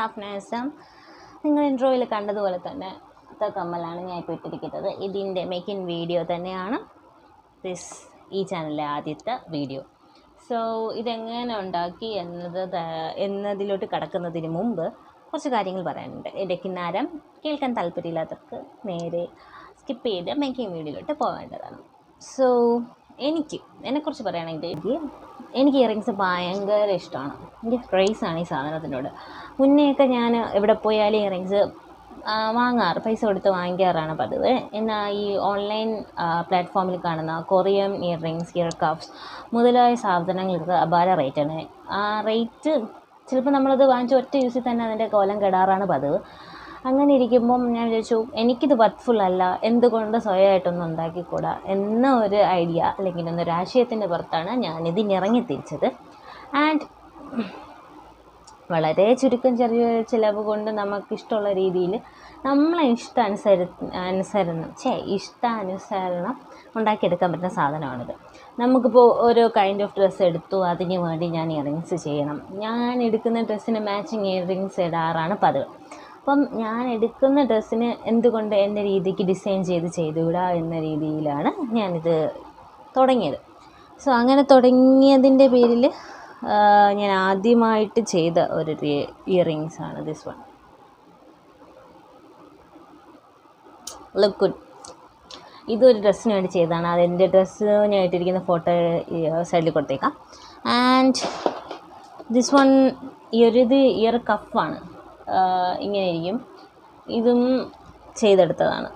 ഹാഫ്നാസം. നിങ്ങൾ ഇൻട്രോയിൽ കണ്ടതുപോലെ തന്നെ കമ്മലാണ് ഞാൻ ഇപ്പോൾ ഇട്ടിരിക്കുന്നത്. ഇതിൻ്റെ മേക്കിംഗ് വീഡിയോ തന്നെയാണ് ഈ ചാനലിലെ ആദ്യത്തെ വീഡിയോ. സോ ഇതെങ്ങനെ ഉണ്ടാക്കി എന്നതിലോട്ട് കടക്കുന്നതിന് മുമ്പ് കുറച്ച് കാര്യങ്ങൾ പറയാനുണ്ട്. എൻ്റെ കിന്നാരം കേൾക്കാൻ താല്പര്യമില്ലാത്തവർക്ക് നേരെ സ്കിപ്പ് ചെയ്ത് മേക്കിംഗ് വീഡിയോയിലോട്ട് പോകേണ്ടതാണ്. സോ എന്നെക്കുറിച്ച് പറയുകയാണെങ്കിൽ എനിക്ക് ഇയറിങ്സ് ഭയങ്കര ഇഷ്ടമാണ്. എനിക്ക് ക്രേസാണ് ഈ സാധനത്തിനോട്. മുന്നെയൊക്കെ ഞാൻ എവിടെ പോയാലും ഇയറിങ്സ് പൈസ കൊടുത്ത് വാങ്ങിക്കാറാണ് പതിവ്. എന്നാൽ ഈ ഓൺലൈൻ പ്ലാറ്റ്ഫോമിൽ കാണുന്ന കൊറിയൻ ഇയറിങ്സ്, ഇയർ കഫ്സ് മുതലായ സാധനങ്ങൾക്ക് അപാര റേറ്റാണ്. ആ റേറ്റ് ചിലപ്പോൾ നമ്മളത് വാങ്ങിച്ച് ഒറ്റ യൂസിൽ തന്നെ അതിൻ്റെ കോലം കെടാറാണ് പതിവ്. അങ്ങനെ ഇരിക്കുമ്പം ഞാൻ വിചാരിച്ചു എനിക്കിത് വർത്ത്ഫുൾ അല്ല, എന്തുകൊണ്ട് സ്വയമായിട്ടൊന്നും ഉണ്ടാക്കിക്കൂടാ എന്ന ഒരു ഐഡിയ അല്ലെങ്കിൽ എന്നൊരു ആശയത്തിൻ്റെ പുറത്താണ് ഞാനിതിനിറങ്ങി തിരിച്ചത്. ആൻഡ് വളരെ ചെറിയ ചിലവ് കൊണ്ട് നമുക്കിഷ്ടമുള്ള രീതിയിൽ നമ്മളെ ഇഷ്ടാനുസരണം ഉണ്ടാക്കിയെടുക്കാൻ പറ്റുന്ന സാധനമാണിത്. നമുക്കിപ്പോൾ ഓരോ കൈൻഡ് ഓഫ് ഡ്രസ്സ് എടുത്തു, അതിന് വേണ്ടി ഞാൻ ഇയറിങ്സ് ചെയ്യണം. ഞാൻ എടുക്കുന്ന ഡ്രസ്സിന് മാച്ചിങ് ഇയറിങ്സ് ഇടാറാണ് പതിവ്. അപ്പം ഞാൻ എടുക്കുന്ന ഡ്രസ്സിന് എന്തുകൊണ്ട് എൻ്റെ രീതിക്ക് ഡിസൈൻ ചെയ്തുകൂടാ എന്ന രീതിയിലാണ് ഞാനിത് തുടങ്ങിയത്. സോ അങ്ങനെ തുടങ്ങിയതിൻ്റെ പേരിൽ ഞാൻ ആദ്യമായിട്ട് ചെയ്ത ഒരു ഇയറിങ്സാണ് ദിസ് വൺ. Look good. ഇതൊരു ഡ്രസ്സിന് വേണ്ടി ചെയ്തതാണ്. അതെൻ്റെ ഡ്രസ്സ് ഞാൻ ഇട്ടിരിക്കുന്ന ഫോട്ടോ സൈഡിൽ കൊടുത്തേക്കാം. ആൻഡ് ദിസ് വൺ ഇയർ കഫാണ്. ഇങ്ങനെ ഇരിക്കും. ഇതും ചെയ്തെടുത്തതാണ്.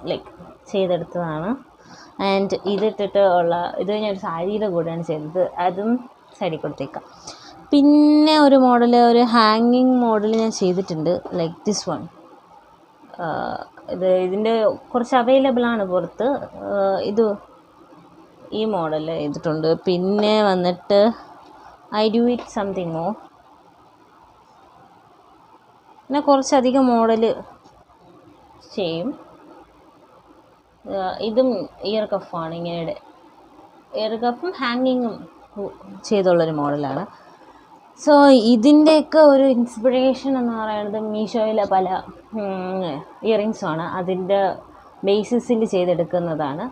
ആൻഡ് ഇതിട്ടിട്ട് ഇത് ഞാനൊരു സാരിയുടെ കൂടെയാണ് ചെയ്തത്. അതും സൈഡിൽ കൊടുത്തേക്കാം. പിന്നെ ഒരു ഹാങ്ങിങ് മോഡൽ ഞാൻ ചെയ്തിട്ടുണ്ട്, ലൈക്ക് ദിസ് വൺ. ഇതിൻ്റെ കുറച്ച് അവൈലബിളാണ് പുറത്ത്. ഈ മോഡൽ ചെയ്തിട്ടുണ്ട്. പിന്നെ വന്നിട്ട് I do it something more. പിന്നെ കുറച്ചധികം മോഡൽ ചെയ്യും. ഇതും ഇയർ കഫാണ്. ഇങ്ങനെ ഇയർ കഫും ഹാങ്ങിങ്ങും ചെയ്തുള്ളൊരു മോഡലാണ്. സോ ഇതിൻ്റെയൊക്കെ ഒരു ഇൻസ്പിറേഷൻ എന്ന് പറയുന്നത് മീഷോയിലെ പല ഇയറിങ്സുമാണ്. അതിൻ്റെ ബേസിസിൽ ചെയ്തെടുക്കുന്നതാണ്.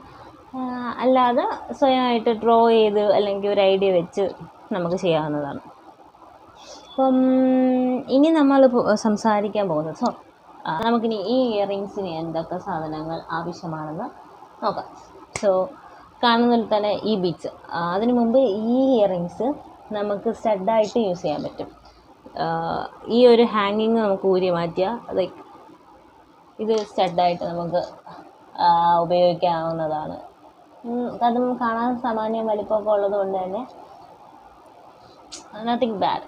അല്ലാതെ സ്വയമായിട്ട് ഡ്രോ ചെയ്ത് അല്ലെങ്കിൽ ഒരു ഐഡിയ വെച്ച് നമുക്ക് ചെയ്യാവുന്നതാണ്. അപ്പം ഇനി നമ്മൾ സംസാരിക്കാൻ പോകുന്നത് നമുക്കിനി ഈ ഇയറിങ്സിന് എന്തൊക്കെ സാധനങ്ങൾ ആവശ്യമാണെന്ന് നോക്കാം. സോ കാണുന്നതിൽ തന്നെ ഈ ബീഡ്സ്. അതിനു മുമ്പ് ഈ ഇയറിങ്സ് നമുക്ക് സ്റ്റഡായിട്ട് യൂസ് ചെയ്യാൻ പറ്റും. ഈ ഒരു ഹാങ്ങിങ് നമുക്ക് ഊരി മാറ്റിയാൽ ലൈക്ക് ഇത് സ്റ്റഡായിട്ട് നമുക്ക് ഉപയോഗിക്കാവുന്നതാണ്. അതും കാണാൻ സാമാന്യം വലിപ്പമൊക്കെ ഉള്ളത് കൊണ്ട് തന്നെ നത്തിങ് ബാഡ്,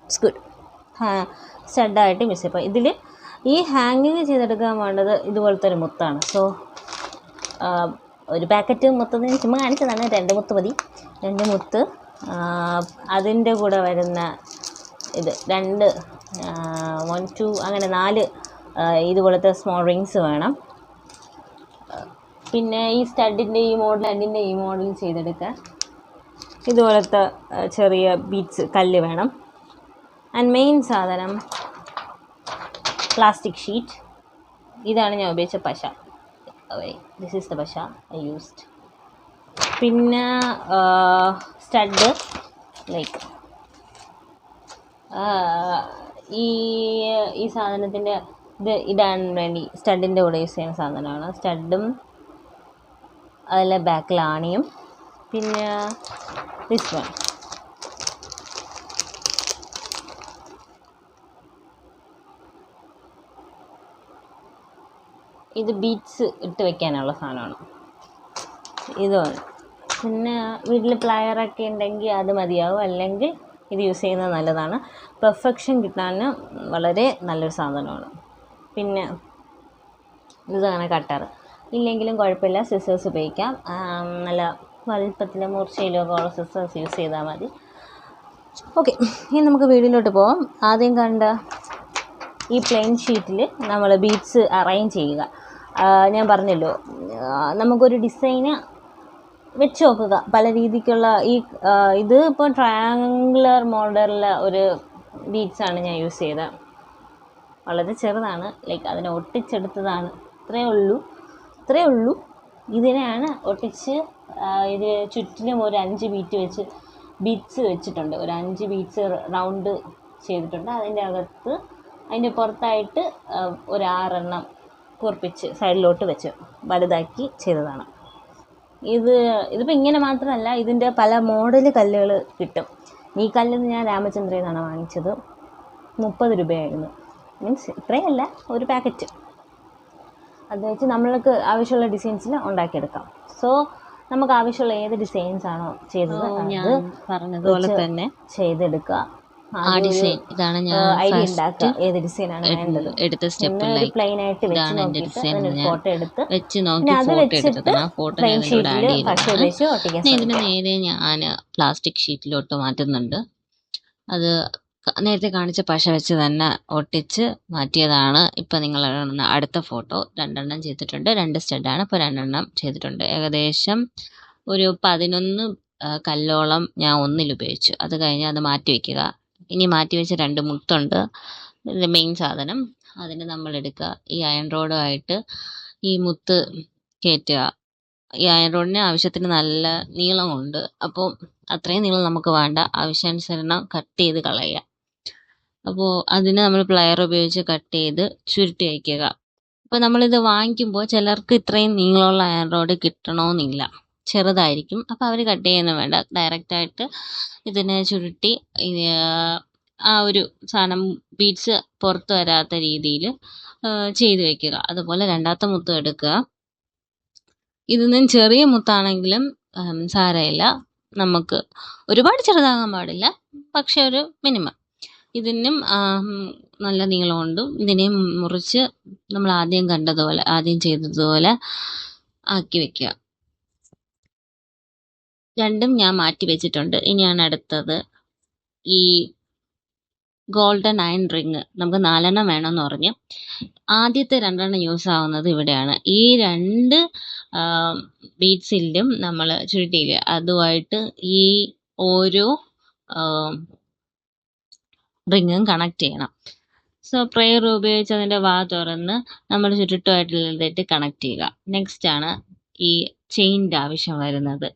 ഇറ്റ്സ് ഗുഡ്. സ്റ്റഡായിട്ട് യൂസ് ചെയ്യാം. അപ്പോൾ ഇതിൽ ഈ ഹാങ്ങിങ് ചെയ്തെടുക്കാൻ വേണ്ടത് ഇതുപോലത്തെ ഒരു മുത്താണ്. സോ ഒരു പാക്കറ്റ് മുത്തതിന് ചുമ്മാ കാണിച്ചതാണ്. 2 മുത്ത് മതി. 2 മുത്ത്. അതിൻ്റെ കൂടെ വരുന്ന ഇത് 2 1 2 അങ്ങനെ 4 ഇതുപോലത്തെ സ്മോൾ റിങ്സ് വേണം. പിന്നെ ഈ സ്റ്റഡിൻ്റെ ഈ മോഡൽ ചെയ്തെടുക്കാൻ ഇതുപോലത്തെ ചെറിയ ബീഡ്സ് കല്ല് വേണം. ആൻഡ് മെയിൻ സാധനം പ്ലാസ്റ്റിക് ഷീറ്റ്. ഇതാണ് ഞാൻ ഉപയോഗിച്ച പശ. ദിസ് ഈസ് ദ പശ ഐ യൂസ്ഡ്. പിന്നെ സ്റ്റഡ്, ലൈക്ക് ഈ സാധനത്തിൻ്റെ ഇടാൻ വേണ്ടി സ്റ്റഡിൻ്റെ കൂടെ യൂസ് ചെയ്യുന്ന സാധനമാണ്. സ്റ്റഡും അതിലെ ബാക്കിൽ ആണിയും. പിന്നെ ദിസ് വൺ. ഇത് ബീഡ്സ് ഇട്ട് വെക്കാനുള്ള സാധനമാണ്. ഇതാണ്. പിന്നെ വീട്ടിൽ പ്ലയറൊക്കെ ഉണ്ടെങ്കിൽ അത് മതിയാവും. അല്ലെങ്കിൽ ഇത് യൂസ് ചെയ്യുന്നത് നല്ലതാണ്. പെർഫെക്ഷൻ കിട്ടാൻ വളരെ നല്ലൊരു സാധനമാണ്. പിന്നെ ഇതാണ് കട്ടർ. ഇല്ലെങ്കിലും കുഴപ്പമില്ല, സിസേഴ്സ് ഉപയോഗിക്കാം. നല്ല വലിപ്പത്തിലും മൂർച്ചയിലും ഒക്കെ ഉള്ള സിസേഴ്സ് യൂസ് ചെയ്താൽ മതി. ഓക്കെ, ഇനി നമുക്ക് വീഡിയോയിലോട്ട് പോകാം. ആദ്യം കണ്ട ഈ പ്ലെയിൻ ഷീറ്റിൽ നമ്മൾ ബീഡ്സ് അറേഞ്ച് ചെയ്യുക. ഞാൻ പറഞ്ഞല്ലോ, നമുക്കൊരു ഡിസൈന് വെച്ച് നോക്കുക. പല രീതിക്കുള്ള ഇത് ഇപ്പോൾ ട്രയാങ്കുലർ മോഡലിൽ ഒരു ബീഡ്സാണ് ഞാൻ യൂസ് ചെയ്തത്. വളരെ ചെറുതാണ്, ലൈക്ക് അതിനെ ഒട്ടിച്ചെടുത്തതാണ്. ഇത്രയേ ഉള്ളൂ. ഇതിനെയാണ് ഒട്ടിച്ച് ഇത് ചുറ്റിനും ഒരു 5 ബീഡ്സ് വെച്ചിട്ടുണ്ട്. ഒരു 5 ബീഡ്സ് റൗണ്ട് ചെയ്തിട്ടുണ്ട്. അതിൻ്റെ പുറത്തായിട്ട് ഒരു 6 എണ്ണം കുറിപ്പിച്ച് സൈഡിലോട്ട് വെച്ച് വലുതാക്കി ചെയ്തതാണ്. ഇതിപ്പോൾ ഇങ്ങനെ മാത്രമല്ല, ഇതിൻ്റെ പല മോഡൽ കല്ലുകൾ കിട്ടും. ഈ കല്ലിന് ഞാൻ രാമചന്ദ്രയിൽ നിന്നാണ് വാങ്ങിച്ചത്. 30 രൂപയായിരുന്നു. മീൻസ് ഇത്രയല്ല, ഒരു പാക്കറ്റ്. അത് വെച്ച് നമ്മൾക്ക് ആവശ്യമുള്ള ഡിസൈൻസിൽ ഉണ്ടാക്കിയെടുക്കാം. സോ നമുക്ക് ആവശ്യമുള്ള ഏത് ഡിസൈൻസ് ആണോ ചെയ്തത് അത് പറഞ്ഞതുപോലെ തന്നെ ചെയ്തെടുക്കുക. ഇതാണ് ഞാൻ ഐഡിയ ഉണ്ടാക്കുക ഏത് ഡിസൈനാണ് വേണ്ടത്. എടുത്ത സ്റ്റെപ്പ് പ്ലെയിൻ ആയിട്ട് വെച്ച് നോക്കിയിട്ട് ഫോട്ടോ എടുത്ത് അത് വെച്ചിട്ട് പ്ലെയിൻ ഷീറ്റിൽ പശ വെച്ച് ഒട്ടിക്കാൻ. ഇതിന് നേരെ ഞാൻ പ്ലാസ്റ്റിക് ഷീറ്റിലോട്ട് മാറ്റുന്നുണ്ട്. അത് നേരത്തെ കാണിച്ച പശ വെച്ച് തന്നെ ഒട്ടിച്ച് മാറ്റിയതാണ്. ഇപ്പം നിങ്ങൾ അടുത്ത ഫോട്ടോ 2 എണ്ണം ചെയ്തിട്ടുണ്ട്. 2 സ്റ്റഡാണ്, ഇപ്പോൾ 2 എണ്ണം ചെയ്തിട്ടുണ്ട്. ഏകദേശം ഒരു 11 കല്ലോളം ഞാൻ ഒന്നിൽ ഉപയോഗിച്ചു. അത് കഴിഞ്ഞ് അത് മാറ്റി വയ്ക്കുക. ഇനി മാറ്റി വെച്ച 2 മുത്തുണ്ട്, ഇത് മെയിൻ സാധനം. അതിന് നമ്മൾ എടുക്കുക, ഈ അയൺ റോഡുമായിട്ട് ഈ മുത്ത് കയറ്റുക. ഈ അയൺ റോഡിന് ആവശ്യത്തിന് നല്ല നീളമുണ്ട്, അപ്പോൾ അത്രയും നീളം നമുക്ക് വേണ്ട. ആവശ്യാനുസരണം കട്ട് ചെയ്ത് കളയുക. അപ്പോൾ അതിന് നമ്മൾ പ്ലയർ ഉപയോഗിച്ച് കട്ട് ചെയ്ത് ചുരുട്ടി വയ്ക്കുക. അപ്പോൾ നമ്മളിത് വാങ്ങിക്കുമ്പോൾ ചിലർക്ക് ഇത്രയും നീളമുള്ള അയൺ റോഡ് കിട്ടണമെന്നില്ല, ചെറുതായിരിക്കും. അപ്പോൾ അവർ കട്ട് ചെയ്യുന്ന വേണ്ട, ഡയറക്റ്റായിട്ട് ഇതിനെ ചുരുട്ടി ആ ഒരു സാധനം ബീഡ്സ് പുറത്ത് വരാത്ത രീതിയിൽ ചെയ്ത് വയ്ക്കുക. അതുപോലെ 2ാമത്തെ മുത്തും എടുക്കുക. ഇതൊന്നും ചെറിയ മുത്താണെങ്കിലും സാരമില്ല, നമുക്ക് ഒരുപാട് ചെറുതാകാൻ പാടില്ല, പക്ഷെ ഒരു മിനിമം. ഇതിനും നല്ല നീളമുണ്ട്. ഇതിനെയും മുറിച്ച് നമ്മൾ ആദ്യം ചെയ്തതുപോലെ ആക്കി വെക്കുക. 2ഉം ഞാൻ മാറ്റി വെച്ചിട്ടുണ്ട്. ഇനിയാണ് അടുത്തത് ഈ ഗോൾഡൻ അയൺ റിങ്. നമുക്ക് 4 എണ്ണം വേണമെന്ന് പറഞ്ഞ് ആദ്യത്തെ 2 എണ്ണം യൂസ് ആവുന്നത് ഇവിടെയാണ്. ഈ 2 ബീഡ്സിലും നമ്മൾ ചുരുട്ടിയില്ല, അതുമായിട്ട് ഈ ഓരോ റിങ്ങും കണക്ട് ചെയ്യണം. സോ പ്രെയർ ഉപയോഗിച്ച് അതിൻ്റെ വാ തുറന്ന് നമ്മൾ ചുരുട്ടുമായിട്ടുള്ളതായിട്ട് കണക്ട് ചെയ്യുക. നെക്സ്റ്റ് ആണ് ഈ ചെയിൻ്റെ ആവശ്യം വരുന്നത്.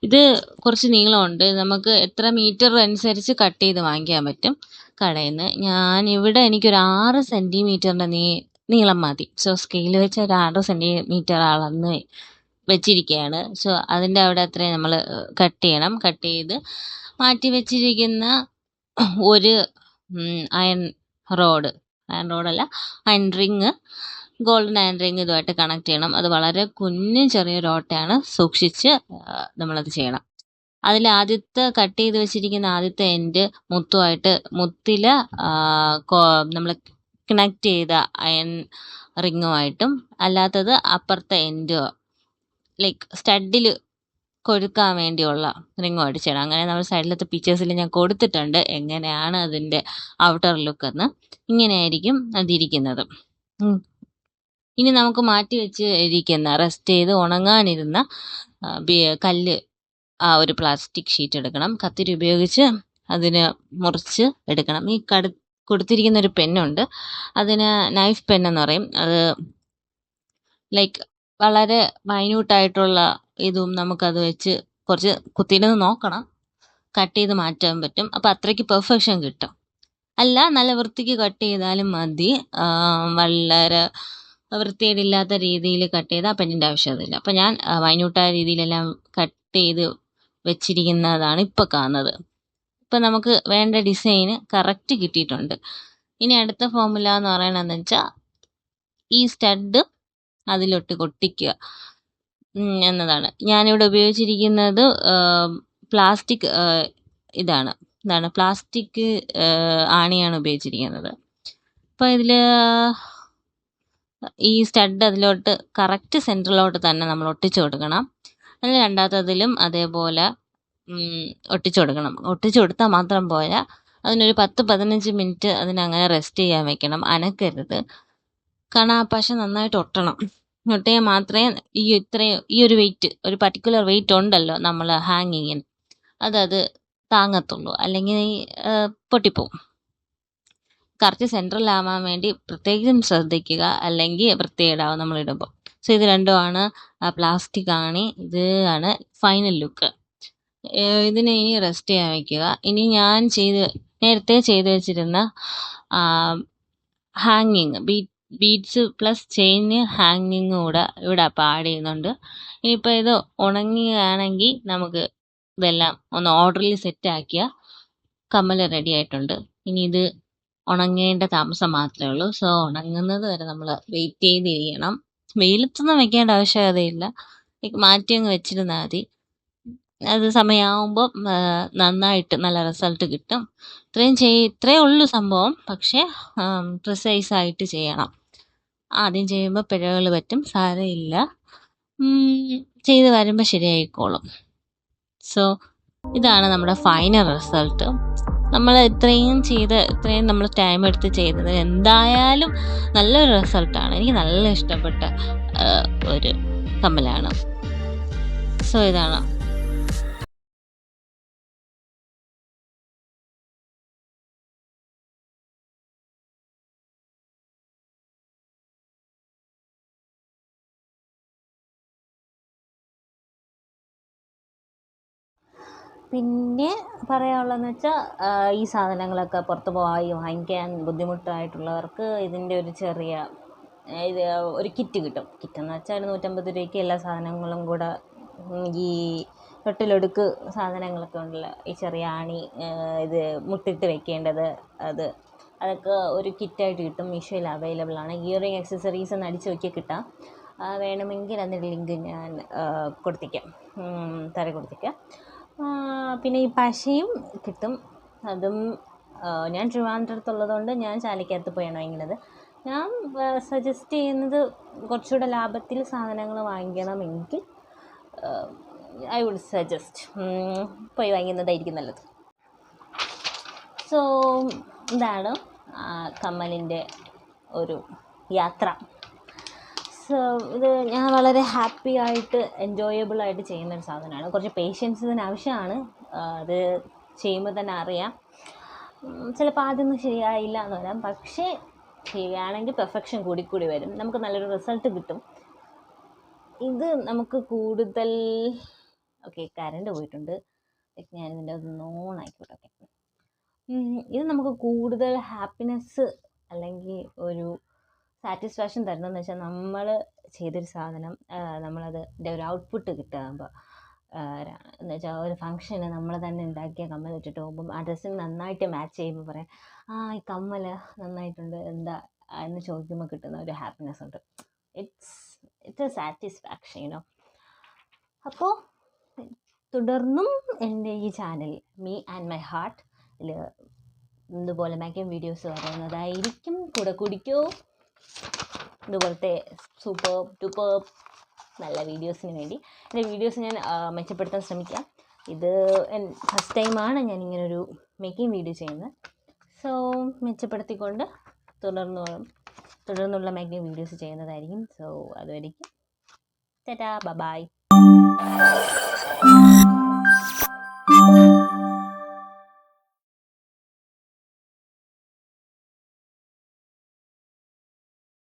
ഇത് കുറച്ച് നീളമുണ്ട്, നമുക്ക് എത്ര മീറ്റർ അനുസരിച്ച് കട്ട് ചെയ്ത് വാങ്ങിക്കാൻ പറ്റും കടയിൽ നിന്ന്. എനിക്കൊരു 6 സെൻറ്റിമീറ്ററിൻ്റെ നീളം മതി. സോ സ്കെയിൽ വെച്ച് ഒരു 6 സെൻറ്റിമീറ്റർ അളന്ന് വെച്ചിരിക്കുകയാണ്. സോ അതിൻ്റെ അവിടെ അത്രയും നമ്മൾ കട്ട് ചെയ്യണം. കട്ട് ചെയ്ത് മാറ്റി വെച്ചിരിക്കുന്ന ഒരു അയൺ റോഡല്ല iron ring, golden iron ring ഇതുമായിട്ട് കണക്ട് ചെയ്യണം. അത് വളരെ ചെറിയൊരു ഓട്ടയാണ്, സൂക്ഷിച്ച് നമ്മളത് ചെയ്യണം. അതിൽ കട്ട് ചെയ്ത് വെച്ചിരിക്കുന്ന ആദ്യത്തെ എൻഡ് മുത്തിൽ നമ്മൾ കണക്ട് ചെയ്ത അയൺ റിങ്ങുമായിട്ടും, അല്ലാത്തത് അപ്പുറത്തെ എൻഡ് ലൈക്ക് സ്റ്റഡിൽ കൊഴുക്കാൻ വേണ്ടിയുള്ള റിങ്ങുമായിട്ട് ചെയ്യണം. അങ്ങനെ നമ്മൾ സൈഡിലത്തെ പിക്ചേഴ്സിൽ ഞാൻ കൊടുത്തിട്ടുണ്ട് എങ്ങനെയാണ് അതിൻ്റെ ഔട്ടർ ലുക്ക് എന്ന്. ഇങ്ങനെയായിരിക്കും അതിരിക്കുന്നത്. ഇനി നമുക്ക് മാറ്റി വെച്ച് റെസ്റ്റ് ചെയ്ത് ഉണങ്ങാനിരുന്ന കല്ല്, ആ ഒരു പ്ലാസ്റ്റിക് ഷീറ്റ് എടുക്കണം. കത്തിരി ഉപയോഗിച്ച് അതിന് മുറിച്ച് എടുക്കണം. ഈ കൊടുത്തിരിക്കുന്ന ഒരു പെന്നുണ്ട്, അതിന് നൈഫ് പെൻ എന്ന് പറയും. അത് ലൈക്ക് വളരെ മൈന്യൂട്ടായിട്ടുള്ള ഇതും നമുക്കത് വെച്ച് കുറച്ച് കുത്തിയിരുന്ന് നോക്കണം, കട്ട് ചെയ്ത് മാറ്റാൻ പറ്റും. അപ്പോൾ അത്രയ്ക്ക് പെർഫെക്ഷൻ കിട്ടും. അല്ല, നല്ല വൃത്തിക്ക് കട്ട് ചെയ്താലും മതി. വളരെ വൃത്തികേടില്ലാത്ത രീതിയിൽ കട്ട് ചെയ്താൽ പെന്നിൻ്റെ ആവശ്യമില്ല. അപ്പോൾ ഞാൻ മൈന്യൂട്ടായ രീതിയിലെല്ലാം കട്ട് ചെയ്ത് വെച്ചിരിക്കുന്നതാണ് ഇപ്പോൾ കാണുന്നത്. ഇപ്പം നമുക്ക് വേണ്ട ഡിസൈന് കറക്റ്റ് കിട്ടിയിട്ടുണ്ട്. ഇനി അടുത്ത ഫോർമുല എന്ന് പറയണതെന്ന് വെച്ചാൽ ഈ സ്റ്റഡ് അതിലൊട്ട് ഒട്ടിക്കുക എന്നതാണ്. ഞാനിവിടെ ഉപയോഗിച്ചിരിക്കുന്നത് പ്ലാസ്റ്റിക് ഇതാണ് പ്ലാസ്റ്റിക് ആണിയാണ് ഉപയോഗിച്ചിരിക്കുന്നത്. അപ്പോൾ ഇതിൽ ഈ സ്റ്റഡ് അതിലോട്ട് കറക്റ്റ് സെൻറ്ററിലോട്ട് തന്നെ നമ്മൾ ഒട്ടിച്ചു കൊടുക്കണം. അതിൽ 2ാമത്തതിലും അതേപോലെ ഒട്ടിച്ചു കൊടുക്കണം. ഒട്ടിച്ചു കൊടുത്താൽ മാത്രം പോരാ, അതിനൊരു 10-15 മിനിറ്റ് അതിനങ്ങനെ റെസ്റ്റ് ചെയ്യാൻ വെക്കണം, അനക്കരുത്. കാരണം ആ പശ നന്നായിട്ട് ഒട്ടണം. ഒട്ടിയാൽ മാത്രമേ ഈ ഒരു വെയിറ്റ്, ഒരു പർട്ടിക്കുലർ വെയിറ്റ് ഉണ്ടല്ലോ നമ്മൾ ഹാങ്ങിങ്ങിന്, അത് താങ്ങത്തുള്ളൂ. അല്ലെങ്കിൽ പൊട്ടിപ്പോവും. കറക്റ്റ് സെൻട്രലാവാൻ വേണ്ടി പ്രത്യേകം ശ്രദ്ധിക്കുക, അല്ലെങ്കിൽ വൃത്തികേടാവും നമ്മളിടുമ്പോൾ. സോ ഇത് രണ്ടുമാണ് പ്ലാസ്റ്റിക് ആണി. ഇത് ആണ് ഫൈനൽ ലുക്ക്. ഇതിനെ ഇനി റെസ്റ്റ് ചെയ്യാൻ വയ്ക്കുക. ഇനി ഞാൻ നേരത്തെ ചെയ്ത് വെച്ചിരുന്ന ഹാങ്ങിങ് ബീഡ്സ് പ്ലസ് ചെയിന് ഹാങ്ങിങ് കൂടെ ഇവിടെ അപ്പോൾ ആഡ് ചെയ്യുന്നുണ്ട്. ഇനിയിപ്പോൾ ഇത് ഉണങ്ങുകയാണെങ്കിൽ നമുക്ക് ഇതെല്ലാം ഒന്ന് ഓർഡറിൽ സെറ്റാക്കിയ കമ്മൽ റെഡി ആയിട്ടുണ്ട്. ഇനി ഇത് ഉണങ്ങേണ്ട താമസം മാത്രമേ ഉള്ളൂ. സോ ഉണങ്ങുന്നത് വരെ നമ്മൾ വെയിറ്റ് ചെയ്തിരിക്കണം. വെയിലത്തൊന്നും വെക്കേണ്ട ആവശ്യകതയില്ല, മാറ്റി അങ്ങ് വെച്ചിരുന്നാൽ മതി. അത് സമയമാകുമ്പോൾ നന്നായിട്ട് നല്ല റിസൾട്ട് കിട്ടും. ഇത്രയേ ഉള്ളൂ സംഭവം. പക്ഷേ പ്രിസൈസായിട്ട് ചെയ്യണം. ആദ്യം ചെയ്യുമ്പോൾ പിഴകൾ പറ്റും, സാരമില്ല, ചെയ്ത് വരുമ്പോൾ ശരിയായിക്കോളും. സോ ഇതാണ് നമ്മുടെ ഫൈനൽ റിസൾട്ട്. നമ്മൾ ഇത്രയും നമ്മൾ ടൈം എടുത്ത് ചെയ്തത് എന്തായാലും നല്ലൊരു റിസൾട്ടാണ്. എനിക്ക് നല്ല ഇഷ്ടപ്പെട്ട ഒരു കമ്മലാണ്. സോ ഇതാണ്. പിന്നെ പറയാനുള്ളതെന്ന് വെച്ചാൽ ഈ സാധനങ്ങളൊക്കെ പുറത്ത് പോയി വാങ്ങിക്കാൻ ബുദ്ധിമുട്ടായിട്ടുള്ളവർക്ക് ഇതിൻ്റെ ഒരു ചെറിയ ഒരു കിറ്റ് കിട്ടും. കിറ്റെന്ന് വെച്ചാൽ 150 രൂപയ്ക്ക് എല്ലാ സാധനങ്ങളും കൂടെ ഈ തൊട്ടിലൊടുക്ക് സാധനങ്ങളൊക്കെ ഉണ്ടല്ലോ, ഈ ചെറിയ ആണി, ഇത് മുട്ടിട്ട് വെക്കേണ്ടത്, അതൊക്കെ ഒരു കിറ്റായിട്ട് കിട്ടും. മീഷോയിൽ അവൈലബിൾ ആണ്. ഇയറിംഗ് ആക്സസറീസ് എന്ന് അടിച്ച് നോക്കിയാൽ കിട്ടാം. വേണമെങ്കിൽ അതിൻ്റെ ലിങ്ക് ഞാൻ കൊടുത്തേക്കാം. പിന്നെ ഈ പശയും കിട്ടും. അതും ഞാൻ ട്രിവാൻഡ്രത്തുള്ളതുകൊണ്ട് ഞാൻ ചാലിക്കകത്ത് പോയാണ് വാങ്ങിക്കുന്നത്. ഞാൻ സജസ്റ്റ് ചെയ്യുന്നത് കുറച്ചുകൂടെ ലാഭത്തിൽ സാധനങ്ങൾ വാങ്ങിക്കണമെങ്കിൽ ഐ വുഡ് സജസ്റ്റ് പോയി വാങ്ങുന്നതായിരിക്കും നല്ലത്. സോ ഇതാണ് കമ്മലിൻ്റെ ഒരു യാത്ര. സോ ഇത് ഞാൻ വളരെ ഹാപ്പി ആയിട്ട് എൻജോയബിളായിട്ട് ചെയ്യുന്നൊരു സാധനമാണ്. കുറച്ച് പേഷ്യൻസ് ഇതിന് ആവശ്യമാണ്. അത് ചെയ്യുമ്പോൾ തന്നെ അറിയാം. ചിലപ്പോൾ ആദ്യമൊന്നും ശരിയായില്ല എന്ന് വരാം, പക്ഷേ ശരിയാണെങ്കിൽ പെർഫെക്ഷൻ കൂടിക്കൂടി വരും, നമുക്ക് നല്ലൊരു റിസൾട്ട് കിട്ടും. ഇത് നമുക്ക് കൂടുതൽ കറണ്ട് പോയിട്ടുണ്ട്, ഞാനിതിൻ്റെ ഒന്ന് ഓൺ ആയിക്കോട്ടെ. ഇത് നമുക്ക് കൂടുതൽ ഹാപ്പിനെസ് അല്ലെങ്കിൽ ഒരു സാറ്റിസ്ഫാക്ഷൻ തരുന്നതെന്ന് വെച്ചാൽ നമ്മൾ ചെയ്തൊരു സാധനം നമ്മളതിൻ്റെ ഒരു ഔട്ട്പുട്ട് കിട്ടുമ്പോൾ എന്ന് വെച്ചാൽ ഒരു ഫങ്ഷന് നമ്മൾ തന്നെ ഉണ്ടാക്കിയ കമ്മൽ ഇട്ടിട്ട് പോകുമ്പം ആ ഡ്രസ്സിന് നന്നായിട്ട് മാച്ച് ചെയ്യുമ്പോൾ പറയാം, ഈ കമ്മൽ നന്നായിട്ടുണ്ട് എന്താ എന്ന് ചോദിക്കുമ്പോൾ കിട്ടുന്ന ഒരു ഹാപ്പിനെസ് ഉണ്ട്. It's A satisfaction. അപ്പോൾ തുടർന്നും എൻ്റെ ഈ channel me and my heart ഇതുപോലെ മേക്കപ്പ് വീഡിയോസ് വരുന്നതായിരിക്കും. കൂടെ കുടിക്കോ ഇതുപോലത്തെ സൂപ്പർ നല്ല വീഡിയോസിന് വേണ്ടി. എൻ്റെ വീഡിയോസ് ഞാൻ മെച്ചപ്പെടുത്താൻ ശ്രമിക്കാം. ഇത് ഫസ്റ്റ് ടൈമാണ് ഞാനിങ്ങനൊരു മേക്കിംഗ് വീഡിയോ ചെയ്യുന്നത്. സോ മെച്ചപ്പെടുത്തിക്കൊണ്ട് തുടർന്നുള്ള മേക്കിംഗ് വീഡിയോസ് ചെയ്യുന്നതായിരിക്കും. സോ അതുവരെയ്ക്കും ടാറ്റാ, ബൈ.